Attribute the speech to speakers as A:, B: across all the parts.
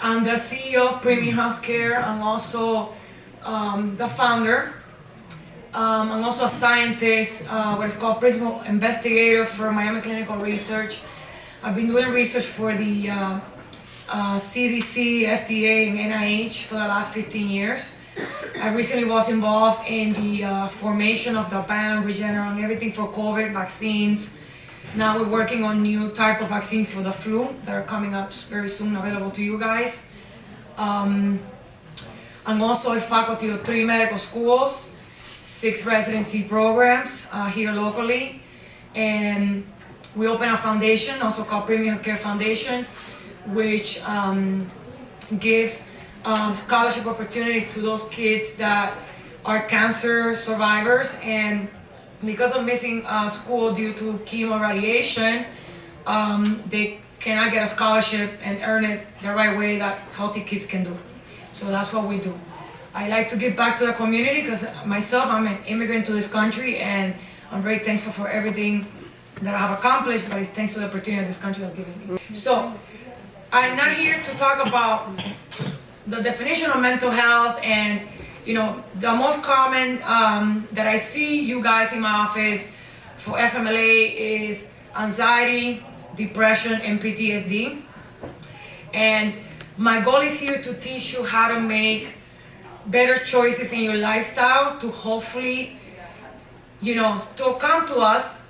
A: I'm the CEO of Premium Healthcare. I'm also the founder. I'm also a scientist, what is called principal investigator for Miami Clinical Research. I've been doing research for the CDC, FDA, and NIH for the last 15 years. I recently was involved in the formation of the BAM, Regeneron, everything for COVID vaccines. Now we're working on new type of vaccine for the flu that are coming up very soon, available to you guys. I'm also a faculty of 3 medical schools, 6 residency programs here locally, and we opened a foundation, also called Premium Healthcare Foundation, which gives scholarship opportunities to those kids that are cancer survivors, and because of missing school due to chemo radiation, they cannot get a scholarship and earn it the right way that healthy kids can do. So that's what we do. I like to give back to the community because myself, I'm an immigrant to this country, and I'm very thankful for everything that I have accomplished, but it's thanks to the opportunity this country has given me. So I'm not here to talk about the definition of mental health, and the most common that I see you guys in my office for FMLA is anxiety, depression, and PTSD. And my goal is here to teach you how to make better choices in your lifestyle to hopefully, still come to us,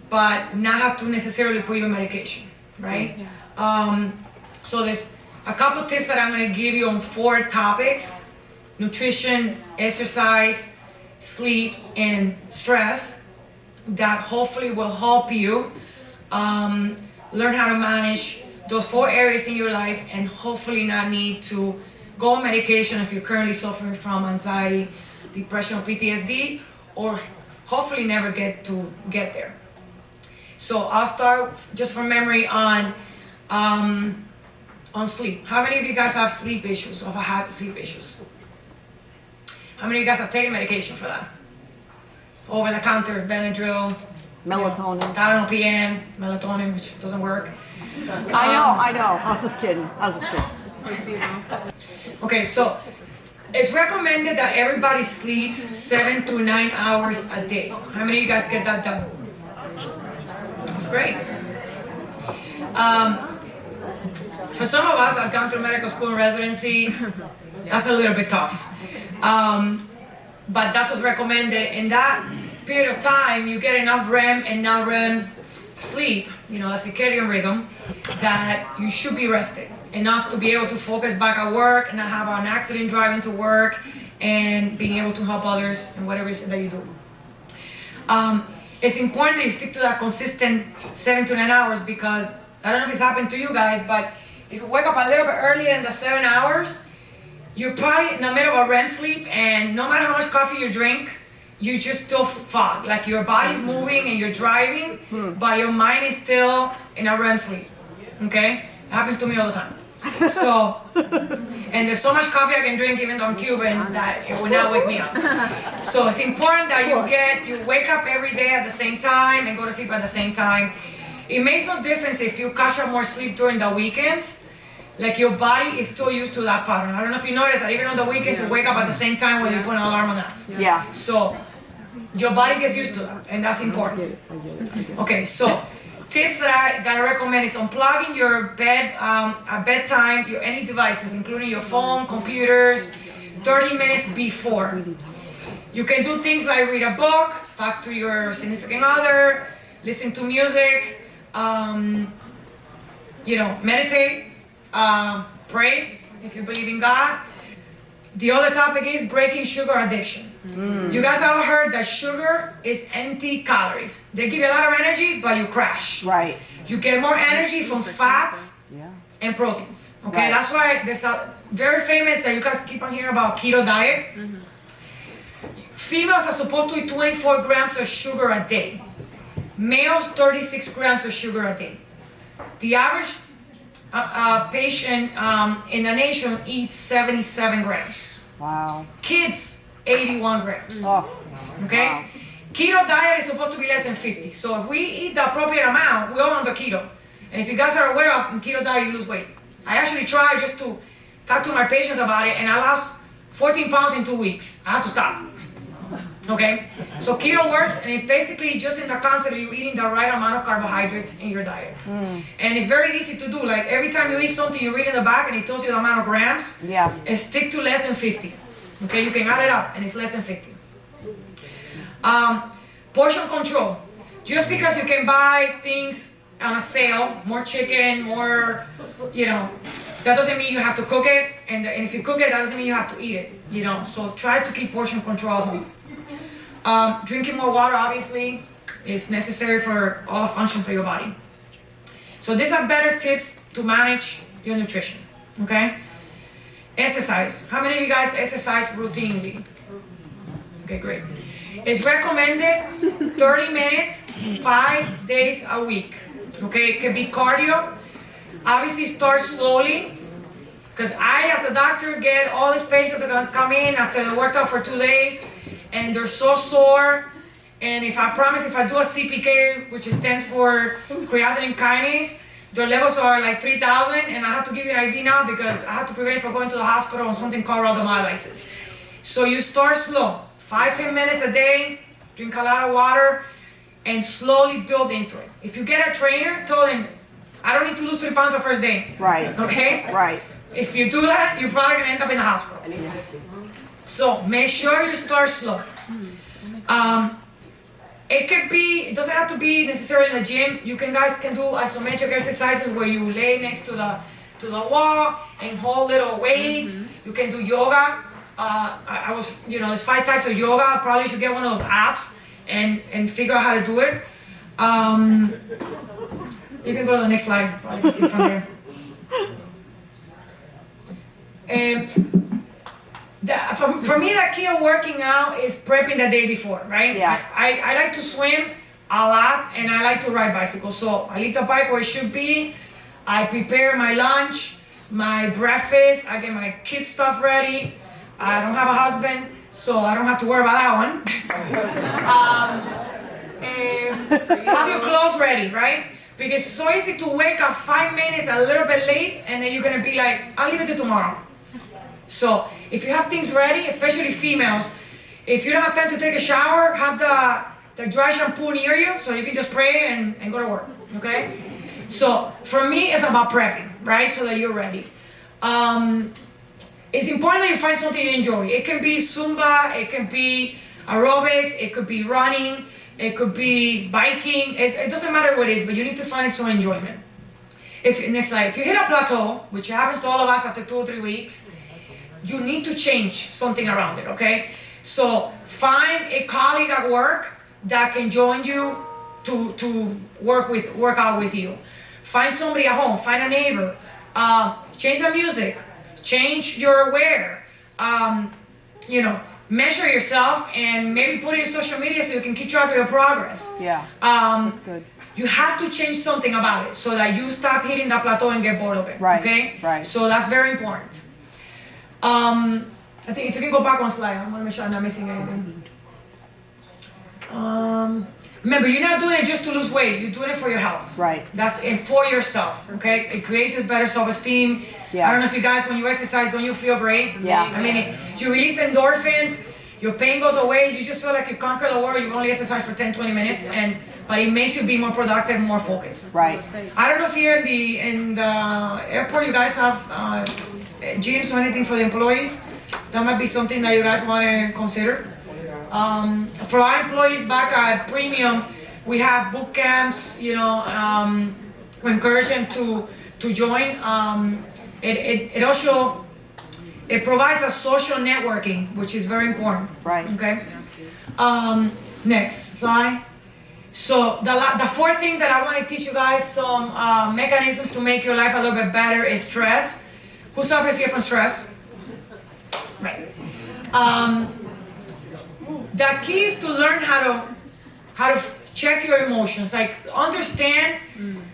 A: but not have to necessarily put you on medication, right? Yeah. So there's a couple tips that I'm going to give you on 4 topics: nutrition, exercise, sleep, and stress, that hopefully will help you learn how to manage those 4 areas in your life, and hopefully not need to go on medication if you're currently suffering from anxiety, depression, or PTSD, or hopefully never get there. So I'll start just from memory on sleep. How many of you guys have sleep issues or have had sleep issues? How many of you guys have taken medication for that? Over the counter, Benadryl,
B: melatonin,
A: Tylenol PM, melatonin, which doesn't work.
B: I know. I was just kidding.
A: Okay, so it's recommended that everybody sleeps 7 to 9 hours a day. How many of you guys get that done? That's great. For some of us, I've gone through medical school and residency. That's a little bit tough. But that's what's recommended. In that period of time, you get enough REM and non-REM sleep, the circadian rhythm, that you should be rested enough to be able to focus back at work and not have an accident driving to work, and being able to help others in whatever it is that you do. It's important that you stick to that consistent 7 to 9 hours, because I don't know if it's happened to you guys, but if you wake up a little bit earlier than the 7 hours, you're probably in the middle of a REM sleep, and no matter how much coffee you drink, you just still fog. Like your body's moving and you're driving, but your mind is still in a REM sleep. Okay? It happens to me all the time. So, and there's so much coffee I can drink, even though I'm Cuban, that it will not wake me up. So it's important that you wake up every day at the same time and go to sleep at the same time. It makes no difference if you catch up more sleep during the weekends. Like your body is still used to that pattern. I don't know if you notice that even on the weekends you wake up at the same time when you put an alarm on that.
B: Yeah.
A: So your body gets used to that, and that's important.
B: I get it.
A: Okay, so tips that I recommend is unplugging your bed at bedtime, any devices, including your phone, computers, 30 minutes before. You can do things like read a book, talk to your significant other, listen to music, meditate, pray if you believe in God. The other topic is breaking sugar addiction. You guys have heard that sugar is empty calories. They give you a lot of energy, but you crash.
B: Right.
A: You get more energy from fats and proteins. Okay,
B: Right.
A: That's why there's a very famous that you guys keep on hearing about keto diet. Females are supposed to eat 24 grams of sugar a day. Males, 36 grams of sugar a day. The average patient in the nation eats 77 grams.
B: Wow.
A: Kids, 81 grams.
B: Oh.
A: Okay?
B: Wow.
A: Keto diet is supposed to be less than 50. So if we eat the appropriate amount, we're all on the keto. And if you guys are aware of, in keto diet, you lose weight. I actually tried just to talk to my patients about it, and I lost 14 pounds in 2 weeks. I had to stop. Okay? So keto works, and it basically just in the concept of you eating the right amount of carbohydrates in your diet. And it's very easy to do. Like every time you eat something, you read in the back and it tells you the amount of grams.
B: Yeah.
A: And stick to less than 50. Okay, you can add it up, and it's less than 50. Portion control. Just because you can buy things on a sale, more chicken, more, that doesn't mean you have to cook it. And if you cook it, that doesn't mean you have to eat it, So try to keep portion control at home. Drinking more water, obviously, is necessary for all the functions of your body. So these are better tips to manage your nutrition, okay? Exercise. How many of you guys exercise routinely? Okay, great. It's recommended 30 minutes, 5 days a week. Okay, it can be cardio. Obviously start slowly, because I, as a doctor, get all these patients that are gonna come in after they worked out for 2 days, and they're so sore. And if I do a CPK, which stands for creatinine kinase, their levels are like 3,000, and I have to give you an IV now because I have to prevent from going to the hospital on something called rhabdomyolysis. So you start slow, 5-10 minutes a day, drink a lot of water, and slowly build into it. If you get a trainer, tell them, I don't need to lose 3 pounds the first day.
B: Right.
A: Okay?
B: Right.
A: If you do that, you're probably gonna end up in the hospital. So make sure you start slow. It doesn't have to be necessarily in the gym. You guys can do isometric exercises where you lay next to the wall and hold little weights. You can do yoga. There's 5 types of yoga. I probably should get one of those apps and figure out how to do it. You can go to the next slide. Probably can see from there. For me, the key of working out is prepping the day before, right?
B: Yeah.
A: I like to swim a lot, and I like to ride bicycles. So I leave the bike where it should be. I prepare my lunch, my breakfast. I get my kids' stuff ready. I don't have a husband, so I don't have to worry about that one. And have your clothes ready, right? Because it's so easy to wake up 5 minutes a little bit late, and then you're gonna be like, I'll leave it till tomorrow. So if you have things ready, especially females, if you don't have time to take a shower, have the dry shampoo near you so you can just spray and go to work, okay? So for me, it's about prepping, right? So that you're ready. It's important that you find something you enjoy. It can be Zumba, it can be aerobics, it could be running, it could be biking. It doesn't matter what it is, but you need to find some enjoyment. Next slide. If you hit a plateau, which happens to all of us after 2 or 3 weeks, you need to change something around it, okay? So find a colleague at work that can join you to work out with you. Find somebody at home, find a neighbor. Change the music, change your wear. Measure yourself and maybe put it in social media so you can keep track of your progress.
B: Yeah, that's good.
A: You have to change something about it so that you stop hitting that plateau and get bored of it,
B: Right,
A: okay?
B: right.
A: So that's very important. I think if you can go back one slide, I want to make sure I'm not missing anything. Remember, you're not doing it just to lose weight. You're doing it for your health.
B: Right.
A: And for yourself, okay? It creates you better self-esteem.
B: Yeah.
A: I don't know if you guys, when you exercise, don't you feel great?
B: Yeah.
A: I mean, you release endorphins, your pain goes away, you just feel like you conquer the world. You only exercise for 10, 20 minutes, but it makes you be more productive, more focused.
B: Right.
A: I don't know if here in the airport you guys have gyms or anything for the employees. That might be something that you guys want to consider. For our employees back at Premium, we have boot camps. We encourage them to join. It also provides a social networking, which is very important.
B: Right.
A: Okay. Next slide. So the fourth thing that I want to teach you guys some mechanisms to make your life a little bit better is stress. Who suffers here from stress? Right. The key is to learn how to check your emotions. Like understand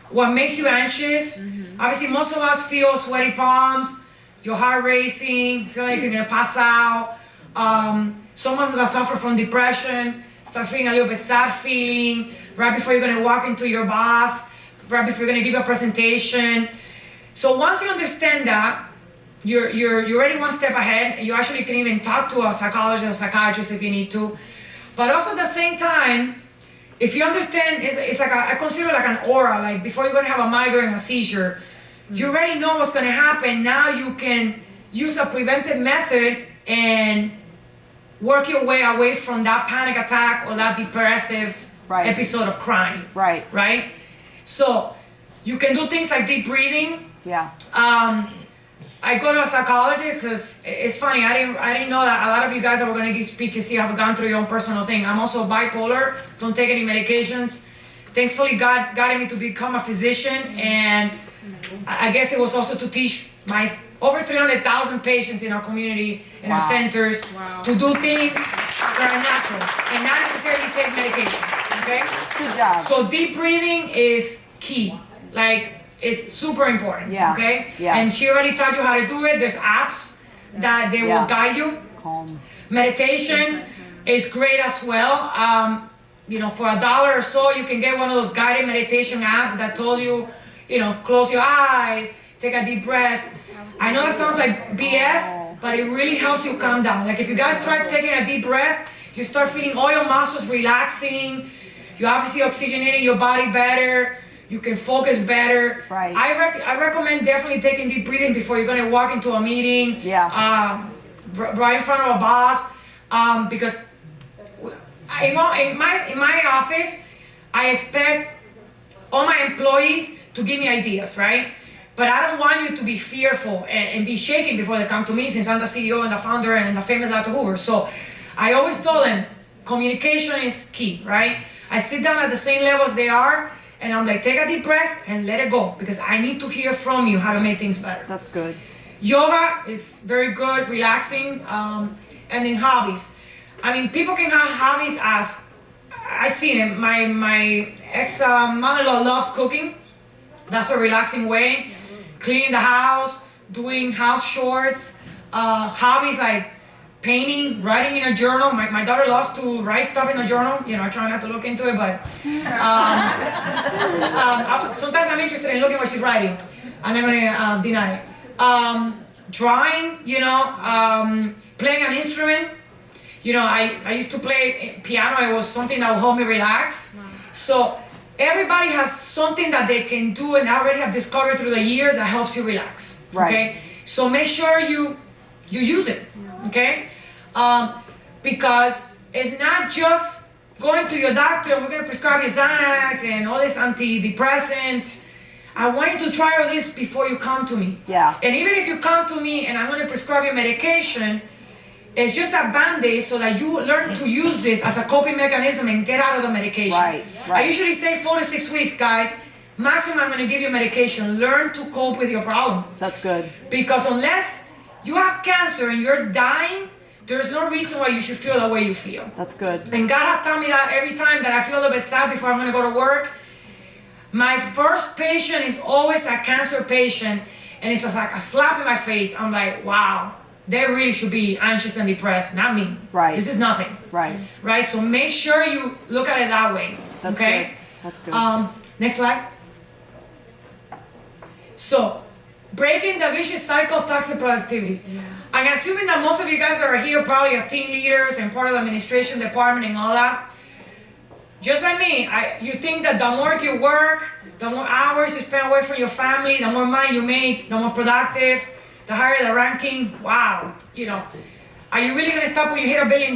A: what makes you anxious. Obviously, most of us feel sweaty palms, your heart racing, feel like you're gonna pass out. Some of us that suffer from depression start feeling a little bit sad feeling right before you're gonna walk into your boss, right before you're gonna give a presentation. So once you understand that, you're already one step ahead. You actually can even talk to a psychologist or psychiatrist if you need to. But also at the same time, if you understand, it's like I consider it like an aura. Like before you're gonna have a migraine, a seizure, you already know what's gonna happen. Now you can use a preventive method and work your way away from that panic attack or that depressive episode of crying. Right? So you can do things like deep breathing.
B: Yeah.
A: I go to a psychologist because it's funny. I didn't know that a lot of you guys that were gonna give speeches here have gone through your own personal thing. I'm also bipolar. Don't take any medications. Thankfully, God guided me to become a physician, and I guess it was also to teach my over 300,000 patients in our community, in our centers, to do things that are natural and not necessarily take medication. Okay?
B: Good job.
A: So deep breathing is key. Like, it's super important.
B: Yeah.
A: Okay?
B: Yeah.
A: And she already taught you how to do it. There's apps that they will guide you.
B: Calm.
A: Meditation is great as well. You know, for $1 or so, you can get one of those guided meditation apps that told you, you know, close your eyes, take a deep breath. I know that sounds like BS, but it really helps you calm down. Like if you guys try taking a deep breath, you start feeling all your muscles relaxing. You obviously oxygenating your body better. You can focus better.
B: Right.
A: I recommend definitely taking deep breathing before you're gonna walk into a meeting.
B: Yeah.
A: Right in front of a boss, because in my office, I expect all my employees to give me ideas, right? But I don't want you to be fearful and be shaking before they come to me, since I'm the CEO and the founder and the famous Dr. Hoover. So I always tell them communication is key, right? I sit down at the same level as they are, and I'm like, take a deep breath and let it go, because I need to hear from you how to make things better.
B: That's good.
A: Yoga is very good, relaxing, and then hobbies. I mean, people can have hobbies as, I've seen it, my ex-mother-in-law loves cooking. That's a relaxing way. Cleaning the house, doing house chores, hobbies like painting, writing in a journal. My daughter loves to write stuff in a journal. You know, I try not to look into it, but sometimes I'm interested in looking what she's writing. I'm not gonna deny it. Drawing, you know, playing an instrument. You know, I used to play piano. It was something that would help me relax. So everybody has something that they can do and already have discovered through the years that helps you relax. Okay? So make sure you use it. Okay? Because it's not just going to your doctor and we're going to prescribe you Xanax and all these antidepressants. I want you to try all this before you come to me.
B: Yeah.
A: And even if you come to me and I'm going to prescribe you medication, it's just a band-aid so that you learn to use this as a coping mechanism and get out of the medication.
B: Right.
A: I usually say 4 to 6 weeks, guys. Maximum, I'm going to give you medication. Learn to cope with your problem.
B: That's good.
A: Because unless you have cancer and you're dying, there's no reason why you should feel the way you feel.
B: That's good.
A: And God has taught me that every time that I feel a little bit sad before I'm going to go to work. My first patient is always a cancer patient, and it's just like a slap in my face. I'm like, wow, they really should be anxious and depressed, not me.
B: Right.
A: This is nothing.
B: Right.
A: Right? So make sure you look at it that way.
B: That's
A: okay?
B: good. That's good.
A: Next slide. So, breaking the vicious cycle of toxic productivity. Yeah. I'm assuming that most of you guys that are here probably are team leaders and part of the administration department and all that. Just like me, you think that the more you work, the more hours you spend away from your family, the more money you make, the more productive, the higher the ranking. Wow, you know. Are you really gonna stop when you hit $1 billion?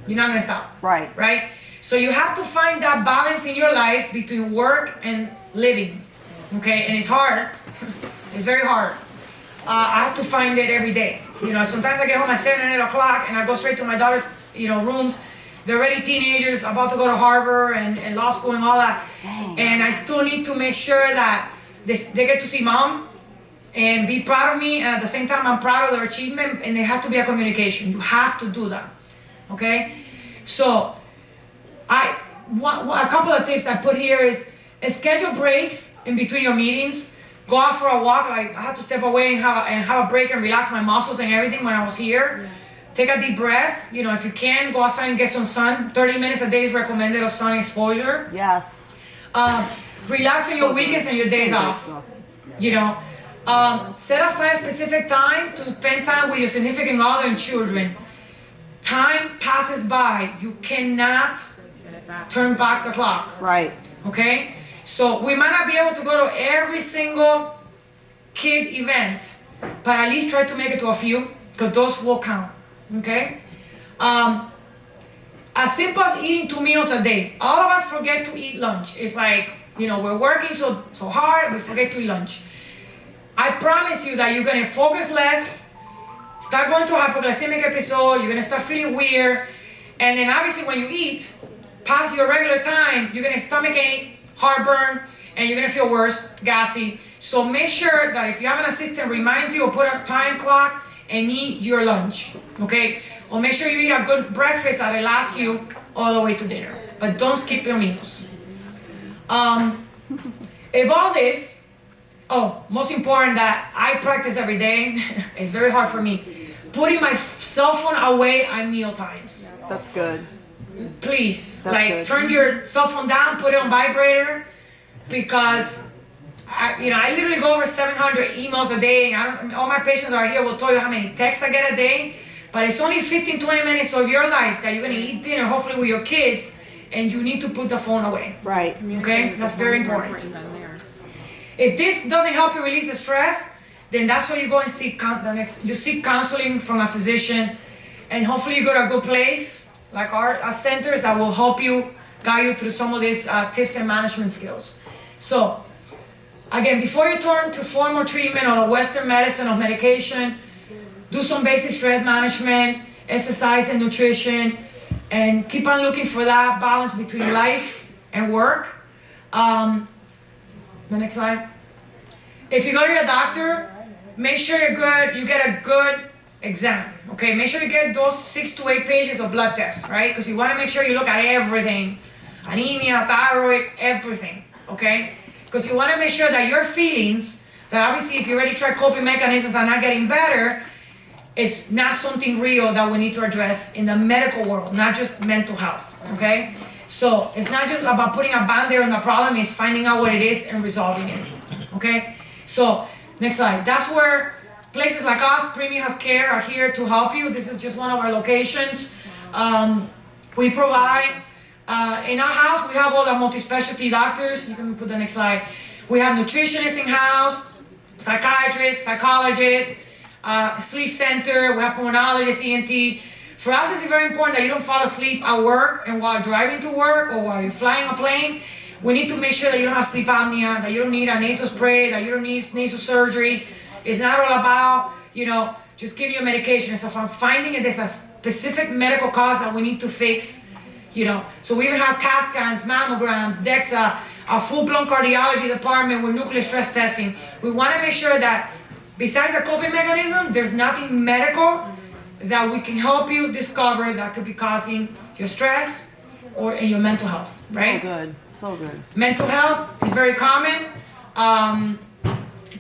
A: You're not gonna stop.
B: Right.
A: Right? So you have to find that balance in your life between work and living. Okay, and it's hard. It's very hard. I have to find it every day. You know, sometimes I get home at 7 and 8 o'clock and I go straight to my daughter's, you know, rooms. They're already teenagers, about to go to Harvard and law school and all that.
B: Dang.
A: And I still need to make sure that they get to see mom and be proud of me, and at the same time I'm proud of their achievement, and there has to be a communication. You have to do that, okay? So, a couple of tips I put here is schedule breaks in between your meetings. Go out for a walk. Like I had to step away and have a break and relax my muscles and everything when I was here. Yeah. Take a deep breath. You know, if you can, go outside and get some sun. 30 minutes a day is recommended of sun exposure.
B: Yes.
A: Relax on your weekends and your days off. You know, Set aside a specific time to spend time with your significant other and children. Time passes by. You cannot turn back the clock.
B: Right.
A: Okay? So we might not be able to go to every single kid event, but at least try to make it to a few, because those will count. Okay? As simple as eating 2 meals a day. All of us forget to eat lunch. It's like, we're working so hard, we forget to eat lunch. I promise you that you're gonna focus less, start going to a hypoglycemic episode, you're gonna start feeling weird, and then obviously when you eat, past your regular time, you're gonna stomach ache, heartburn, and you're gonna feel worse, gassy. So make sure that if you have an assistant, reminds you or put a time clock and eat your lunch, okay? Or make sure you eat a good breakfast that will last you all the way to dinner. But don't skip your meals. If all this, most important that I practice every day, it's very hard for me, putting my cell phone away at meal times.
B: That's good.
A: Please,
B: That's
A: like
B: good.
A: turn your cell phone down, put it on vibrator, because I literally go over 700 emails a day. All my patients that are here will tell you how many texts I get a day, but it's only 15, 20 minutes of your life that you're gonna eat dinner, hopefully with your kids, and you need to put the phone away.
B: Right.
A: Okay, that's very important. If this doesn't help you release the stress, then that's where you go and seek counseling from a physician, and hopefully you go to a good place like our centers that will help you, guide you through some of these tips and management skills. So, again, before you turn to formal treatment or Western medicine or medication, do some basic stress management, exercise and nutrition, and keep on looking for that balance between life and work. The next slide. If you go to your doctor, make sure you get a good exam. Okay, make sure you get those 6 to 8 pages of blood tests, right? Because you want to make sure you look at everything, anemia, thyroid, everything. Okay, because you want to make sure that your feelings, that obviously if you already tried coping mechanisms are not getting better, it's not something real that we need to address in the medical world, not just mental health. Okay, so it's not just about putting a band-aid on the problem, it's finding out what it is and resolving it. Okay, so next slide. That's where places like us, Premium Healthcare, are here to help you. This is just one of our locations. We provide, in our house, we have all the multi-specialty doctors. You can put the next slide. We have nutritionists in-house, psychiatrists, psychologists, sleep center, we have pulmonologists, ENT. For us, it's very important that you don't fall asleep at work and while driving to work or while you're flying a plane. We need to make sure that you don't have sleep apnea, that you don't need a nasal spray, that you don't need nasal surgery. It's not all about, just give you a medication. So if I'm finding that there's a specific medical cause that we need to fix, So we even have CAT scans, mammograms, DEXA, a full-blown cardiology department with nuclear stress testing. We want to make sure that besides a coping mechanism, there's nothing medical that we can help you discover that could be causing your stress or in your mental health, right?
B: So good. So good.
A: Mental health is very common.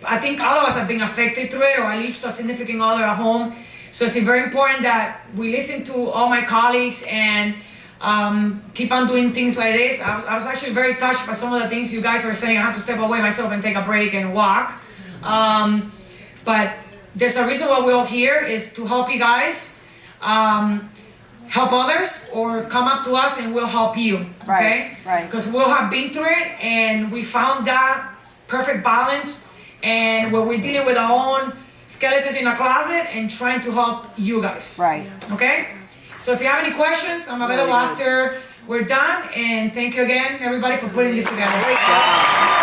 A: I think all of us have been affected through it, or at least a significant other at home. So it's very important that we listen to all my colleagues and keep on doing things like this. I was actually very touched by some of the things you guys were saying. I have to step away myself and take a break and walk. But there's a reason why we're all here is to help you guys, help others, or come up to us and we'll help you. Okay?
B: Right.
A: Because we'll have been through it and we found that perfect balance, and where we're dealing with our own skeletons in a closet and trying to help you guys.
B: Right.
A: Okay? So if you have any questions, I'm available after we're done, and thank you again, everybody, for putting this together.
B: Great job.